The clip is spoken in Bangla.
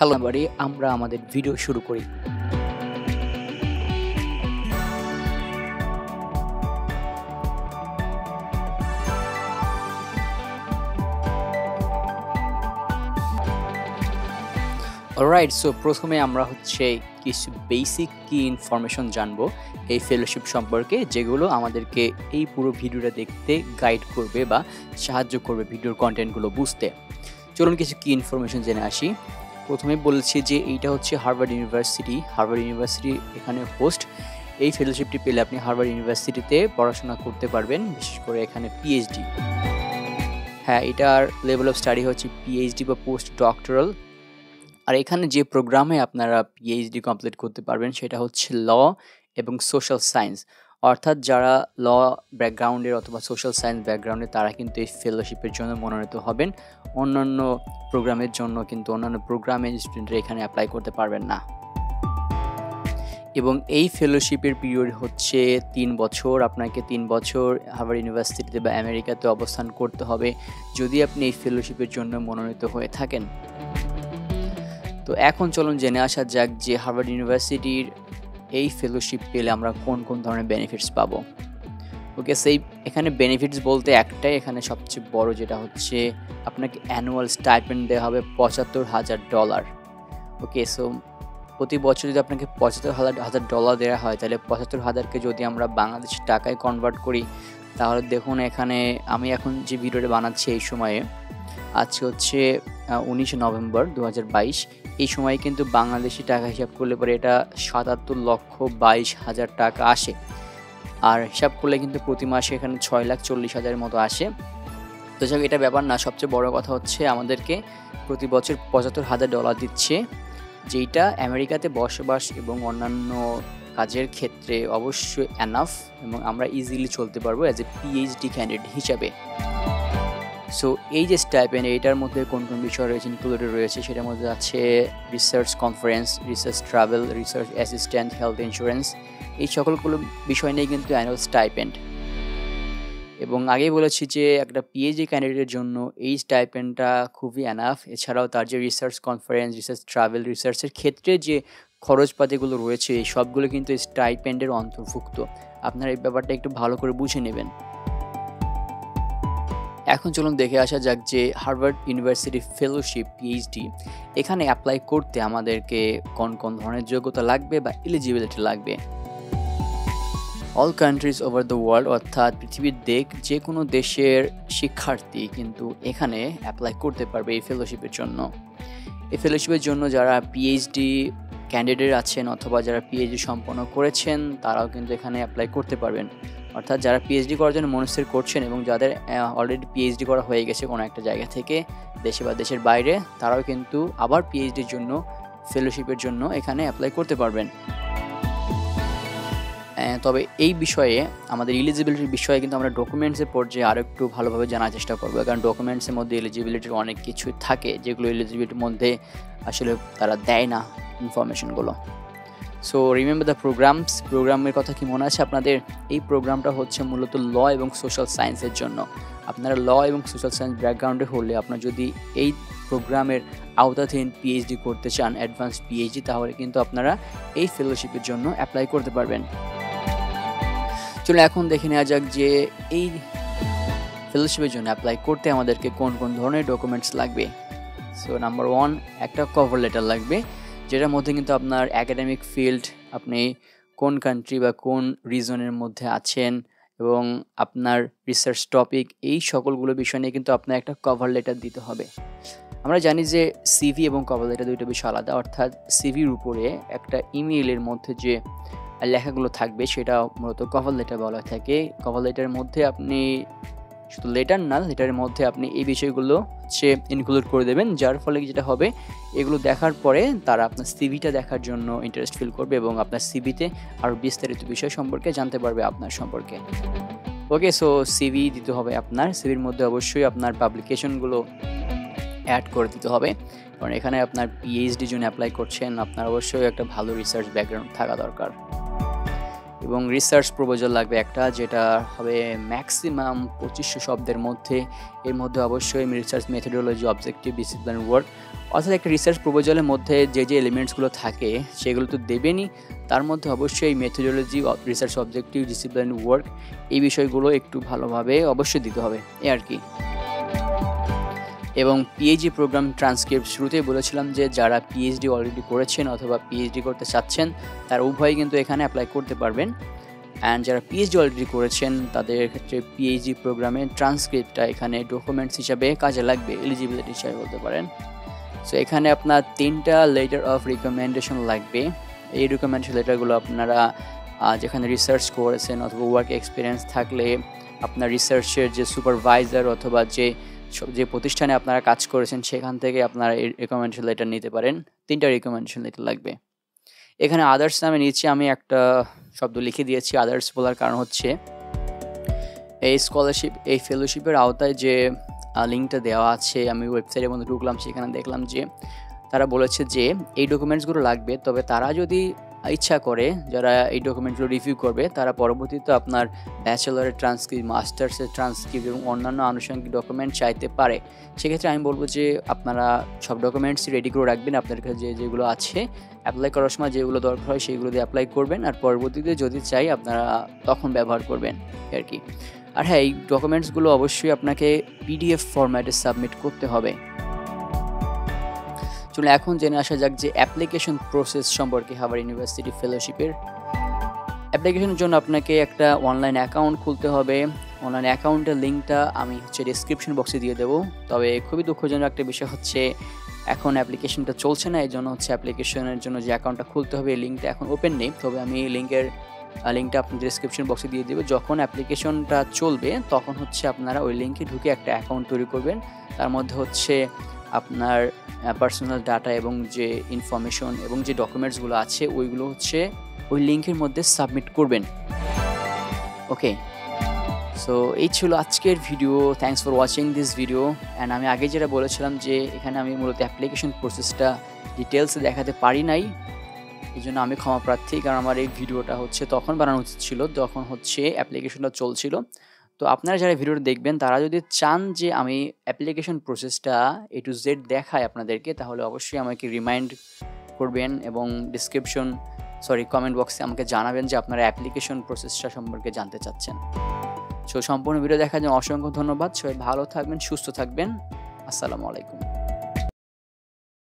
হ্যালো এবারে আমরা আমাদের ভিডিও শুরু করি। অলরাইট, সো প্রথমে আমরা কিছু বেসিক কি ইনফরমেশন জানবো এই ফেলোশিপ সম্পর্কে, যেগুলো আমাদেরকে এই পুরো ভিডিওটা দেখতে গাইড করবে বা সাহায্য করবে ভিডিওর কন্টেন্টগুলো বুঝতে। চলুন কিছু কি ইনফরমেশন জেনে আসি। প্রথমে বলছি যে এইটা হচ্ছে হার্ভার্ড ইউনিভার্সিটি এখানে হোস্ট। এই ফেলোশিপটি পেলে আপনি হার্ভার্ড ইউনিভার্সিটিতে পড়াশোনা করতে পারবেন, বিশেষ করে এখানে পিএইচডি। হ্যাঁ, এটার লেভেল অফ স্টাডি হচ্ছে পিএইচডি বা পোস্ট ডক্টরাল। আর এখানে যে প্রোগ্রামে আপনারা পিএইচডি কমপ্লিট করতে পারবেন সেটা হচ্ছে ল এবং সোশ্যাল সায়েন্স। অর্থাৎ যারা ল ব্যাকগ্রাউন্ডের অথবা সোশ্যাল সায়েন্স ব্যাকগ্রাউন্ডের তারা কিন্তু এই ফেলোশিপের জন্য মনোনীত হবেন। অন্যান্য প্রোগ্রামের জন্য কিন্তু অন্যান্য প্রোগ্রামের স্টুডেন্টরা এখানে অ্যাপ্লাই করতে পারবেন না। এবং এই ফেলোশিপের পিরিয়ড হচ্ছে 3 বছর। আপনাকে 3 বছর হার্ভার্ড ইউনিভার্সিটিতে বা আমেরিকাতে অবস্থান করতে হবে যদি আপনি এই ফেলোশিপের জন্য মনোনীত হয়ে থাকেন। তো এখন চলুন জেনে আসা যাক যে হার্ভার্ড ইউনিভার্সিটির এই ফেলোশিপ পেলে আমরা কোন কোন ধরনের বেনিফিটস পাবো। ওকে, এখানে বেনিফিটস বলতে একটাই এখানে সবচেয়ে বড়, যেটা হচ্ছে আপনাকে অ্যানুয়াল স্টাইপেন্ড দেওয়া হবে $৭৫,০০০। ওকে, সো প্রতি বছর যদি আপনাকে $৭৫,০০০ দেওয়া হয় তাহলে ৭৫,০০০কে যদি আমরা বাংলাদেশি টাকায় কনভার্ট করি তাহলে দেখুন এখানে আমি এখন যে ভিডিওটা বানাচ্ছি এই সময়ে, আজকে হচ্ছে 19 নভেম্বর 2022। এই সময়ে কিন্তু বাংলাদেশি টাকা হিসাব করলে পরে এটা ৭৭,২২,০০০ টাকা আসে। আর হিসাব করলে কিন্তু প্রতি মাসে এখানে ৬,৪০,০০০ মতো আসে। তো যাক, এটা ব্যাপার না, সবচেয়ে বড় কথা হচ্ছে আমাদেরকে প্রতি বছর $৭৫,০০০ দিচ্ছে, যেইটা আমেরিকাতে বসবাস এবং অন্যান্য কাজের ক্ষেত্রে অবশ্যই এনাফ, এবং আমরা ইজিলি চলতে পারবো অ্যাজ এ পিএইচডি ক্যান্ডিডেট হিসাবে। সো এই যে স্টাইপেন্ড, এইটার মধ্যে কোন কোন বিষয় রয়েছে ইনক্লুডেড রয়েছে সেটার মধ্যে আছে research conference, research travel, research assistant, health insurance. এই সকলগুলো বিষয় নিয়ে কিন্তু অ্যানুয়াল স্টাইপেন্ড। এবং আগেই বলেছি যে একটা পিএইচডি ক্যান্ডিডেটের জন্য এই স্টাইপেন্ডটা খুবই এনাফ। এছাড়াও তার যে রিসার্চ কনফারেন্স, রিসার্চ ট্রাভেল, রিসার্চের ক্ষেত্রে যে খরচপাতিগুলো রয়েছে এই সবগুলো কিন্তু স্টাইপেন্ডের অন্তর্ভুক্ত। আপনারা এই ব্যাপারটা একটু ভালো করে বুঝে নেবেন। এখন চলুন দেখে আসা যাক যে হার্ভার্ড ইউনিভার্সিটি ফেলোশিপ পিএইচডি এখানে অ্যাপ্লাই করতে আমাদেরকে কোন কোন ধরনের যোগ্যতা লাগবে বা এলিজিবিলিটি লাগবে। All countries over the world, অর্থাৎ পৃথিবীর যে কোনো দেশের শিক্ষার্থী কিন্তু এখানে অ্যাপ্লাই করতে পারবে এই ফেলোশিপের জন্য। এই ফেলোশিপের জন্য যারা পিএইচডি ক্যান্ডিডেট আছেন অথবা যারা পিএইচডি সম্পন্ন করেছেন তারাও কিন্তু এখানে অ্যাপ্লাই করতে পারবেন। অর্থাৎ যারা পিএইচডি করার জন্য মনস্থির করছেন এবং যাদের অলরেডি পিএইচডি করা হয়ে গেছে কোনো একটা জায়গা থেকে, দেশে বা দেশের বাইরে, তারাও কিন্তু আবার পিএইচডির জন্য ফেলোশিপের জন্য এখানে অ্যাপ্লাই করতে পারবেন। তবে এই বিষয়ে আমাদের এলিজিবিলিটির বিষয়ে কিন্তু আমরা ডকুমেন্টসের পর্যায়ে আরও একটু ভালোভাবে জানার চেষ্টা করবো, কারণ ডকুমেন্টসের মধ্যে এলিজিবিলিটির অনেক কিছু থাকে যেগুলো এলিজিবিলিটির মধ্যে আসলে তারা দেয় না ইনফরমেশনগুলো। সো রিমেম্বার দ্য প্রোগ্রামের কথা কি মনে আছে আপনাদের? এই প্রোগ্রামটা হচ্ছে মূলত ল এবং সোশ্যাল সায়েন্সের জন্য। আপনারা ল এবং সোশ্যাল সায়েন্স ব্যাকগ্রাউন্ডে হলে আপনারা যদি এই প্রোগ্রামের আওতাধীন পিএইচডি করতে চান, অ্যাডভান্স পিএইচডি, তাহলে কিন্তু আপনারা এই ফেলোশিপের জন্য অ্যাপ্লাই করতে পারবেন। চলুন এখন দেখে নেওয়া যাক যে এই ফেলোশিপের জন্য অ্যাপ্লাই করতে আমাদেরকে কোন কোন ধরনের ডকুমেন্টস লাগবে। সো নাম্বার 1, একটা কভার লেটার লাগবে, যেটার মধ্যে কিন্তু আপনার অ্যাকাডেমিক ফিল্ড, আপনি কোন কান্ট্রি বা কোন রিজনের মধ্যে আছেন এবং আপনার রিসার্চ টপিক, এই সকলগুলো বিষয় নিয়ে কিন্তু আপনার একটা কভার লেটার দিতে হবে। আমরা জানি যে সিভি এবং কভার লেটার দুইটা বিষয় আলাদা। অর্থাৎ সিভির উপরে একটা ইমেইলের মধ্যে যে লেখাগুলো থাকবে সেটা মূলত কভার লেটার বলা থাকে। কভার লেটারের মধ্যে আপনি শুধু লেটারের মধ্যে আপনি এই বিষয়গুলো ইনক্লুড করে দেবেন, যার ফলে যেটা হবে এগুলো দেখার পরে তারা আপনার সিভিটা দেখার জন্য ইন্টারেস্ট ফিল করবে এবং আপনার সিভিতে আরও বিস্তারিত বিষয় সম্পর্কে জানতে পারবে আপনার সম্পর্কে। ওকে, সো সিভি দিতে হবে। আপনার সিভির মধ্যে অবশ্যই আপনার পাবলিকেশনগুলো অ্যাড করে দিতে হবে, কারণ এখানে আপনার পিএইচডির জন্য অ্যাপ্লাই করছেন, আপনার অবশ্যই একটা ভালো রিসার্চ ব্যাকগ্রাউন্ড থাকা দরকার। এবং রিসার্চ প্রপোজাল লাগবে একটা, যেটা হবে ম্যাক্সিমাম 2500 শব্দের মধ্যে। এর মধ্যে অবশ্যই research methodology, objective, discipline work, অর্থাৎ একটা রিসার্চ প্রপোজালের মধ্যে যে এলিমেন্টসগুলো থাকে সেগুলো তো দেবেনই, তার মধ্যে অবশ্যই methodology, research objective, discipline work, এই বিষয়গুলো একটু ভালোভাবে অবশ্যই দিতে হবে এই আর কি। এবং পিএইচডি প্রোগ্রাম ট্রান্সক্রিপ্ট, শুরুতেই বলেছিলাম যে যারা পিএইচডি অলরেডি করেছেন অথবা পিএইচডি করতে চাচ্ছেন তারা উভয়ই কিন্তু এখানে অ্যাপ্লাই করতে পারবেন। অ্যান্ড যারা পিএইচডি অলরেডি করেছেন তাদের ক্ষেত্রে পিএইচডি প্রোগ্রামের ট্রান্সক্রিপ্টটা এখানে ডকুমেন্টস হিসাবে কাজে লাগবে, এলিজিবিলিটি হিসাবে বলতে পারেন। সো এখানে আপনার 3টা লেটার অফ রিকমেন্ডেশন লাগবে। এই রিকমেন্ডেশন লেটারগুলো আপনারা যেখানে রিসার্চ করেছেন অথবা ওয়ার্ক এক্সপিরিয়েন্স থাকলে আপনার রিসার্চের যে সুপারভাইজার অথবা যে প্রতিষ্ঠানে আপনারা কাজ করেছেন সেখান থেকে আপনারা এই রিকমেন্ডেশন লেটার নিতে পারেন। 3টা রিকমেন্ডেশন লেটার লাগবে। এখানে আদার্স নামে নিচে আমি একটা শব্দ লিখে দিয়েছি। আদার্স বলার কারণ হচ্ছে এই স্কলারশিপ, এই ফেলোশিপের আওতায় যে লিঙ্কটা দেওয়া আছে, আমি ওয়েবসাইটের মধ্যে ঢুকলাম, সেখানে দেখলাম যে তারা বলেছে যে এই ডকুমেন্টসগুলো লাগবে, তবে তারা যদি ইচ্ছা করে, যারা এই ডকুমেন্টগুলো রিভিউ করবে তারা পরবর্তীতে আপনার ব্যাচেলরের ট্রান্সক্রিপ্ট, মাস্টার্সের ট্রান্সক্রিপ্ট এবং অন্যান্য আনুষঙ্গিক ডকুমেন্ট চাইতে পারে। সেক্ষেত্রে আমি বলবো যে আপনারা সব ডকুমেন্টস রেডি করে রাখবেন, আপনার কাছে যেগুলো আছে অ্যাপ্লাই করার সময় যেগুলো দরকার হয় সেগুলো দিয়ে অ্যাপ্লাই করবেন, আর পরবর্তীতে যদি চাই আপনারা তখন ব্যবহার করবেন আর কি। আর হ্যাঁ, এই ডকুমেন্টসগুলো অবশ্যই আপনাকে পিডিএফ ফরম্যাটে সাবমিট করতে হবে। চলুন এখন জেনে আসা যাক যে অ্যাপ্লিকেশন প্রসেস সম্পর্কে হার্ভার্ড ইউনিভার্সিটি ফেলোশিপের। অ্যাপ্লিকেশনের জন্য আপনাকে একটা অনলাইন অ্যাকাউন্ট খুলতে হবে। অনলাইন অ্যাকাউন্টের লিঙ্কটা আমি ডেসক্রিপশন বক্সে দিয়ে দেবো। তবে খুবই দুঃখজনক একটা বিষয় হচ্ছে এখন অ্যাপ্লিকেশনটা চলছে না, এই জন্য অ্যাপ্লিকেশনের জন্য যে অ্যাকাউন্টটা খুলতে হবে এই লিঙ্কটা এখন ওপেন নেই। তবে আমি এই লিঙ্কটা আপনাদের ডেসক্রিপশন বক্সে দিয়ে দেবো। যখন অ্যাপ্লিকেশনটা চলবে তখন আপনারা ওই লিঙ্কে ঢুকে একটা অ্যাকাউন্ট তৈরি করবেন। তার মধ্যে আপনার পার্সোনাল ডাটা এবং যে ইনফরমেশন এবং যে ডকুমেন্টসগুলো আছে ওইগুলো ওই লিঙ্কের মধ্যে সাবমিট করবেন। ওকে, সো এই ছিল আজকের video. Thanks for watching this video. And আমি আগে যেটা বলেছিলাম যে এখানে আমি মূলত অ্যাপ্লিকেশন প্রসেসটা ডিটেলসে দেখাতে পারি নাই, এই জন্য আমি ক্ষমা প্রার্থী, কারণ আমার এই ভিডিওটা তখন বানানো উচিত ছিল যখন অ্যাপ্লিকেশনটা চলছিল। তো আপনারা যারা ভিডিওটা দেখবেন তারা যদি চান যে আমি অ্যাপ্লিকেশন প্রসেসটা A to Z দেখাই আপনাদেরকে, তাহলে অবশ্যই আমাকে রিমাইন্ড করবেন এবং কমেন্ট বক্সে আমাকে জানাবেন যে আপনারা অ্যাপ্লিকেশন প্রসেসটা সম্পর্কে জানতে চাচ্ছেন। সো সম্পূর্ণ ভিডিও দেখার জন্য অসংখ্য ধন্যবাদ। সবাই ভালো থাকবেন, সুস্থ থাকবেন। আসসালামু আলাইকুম।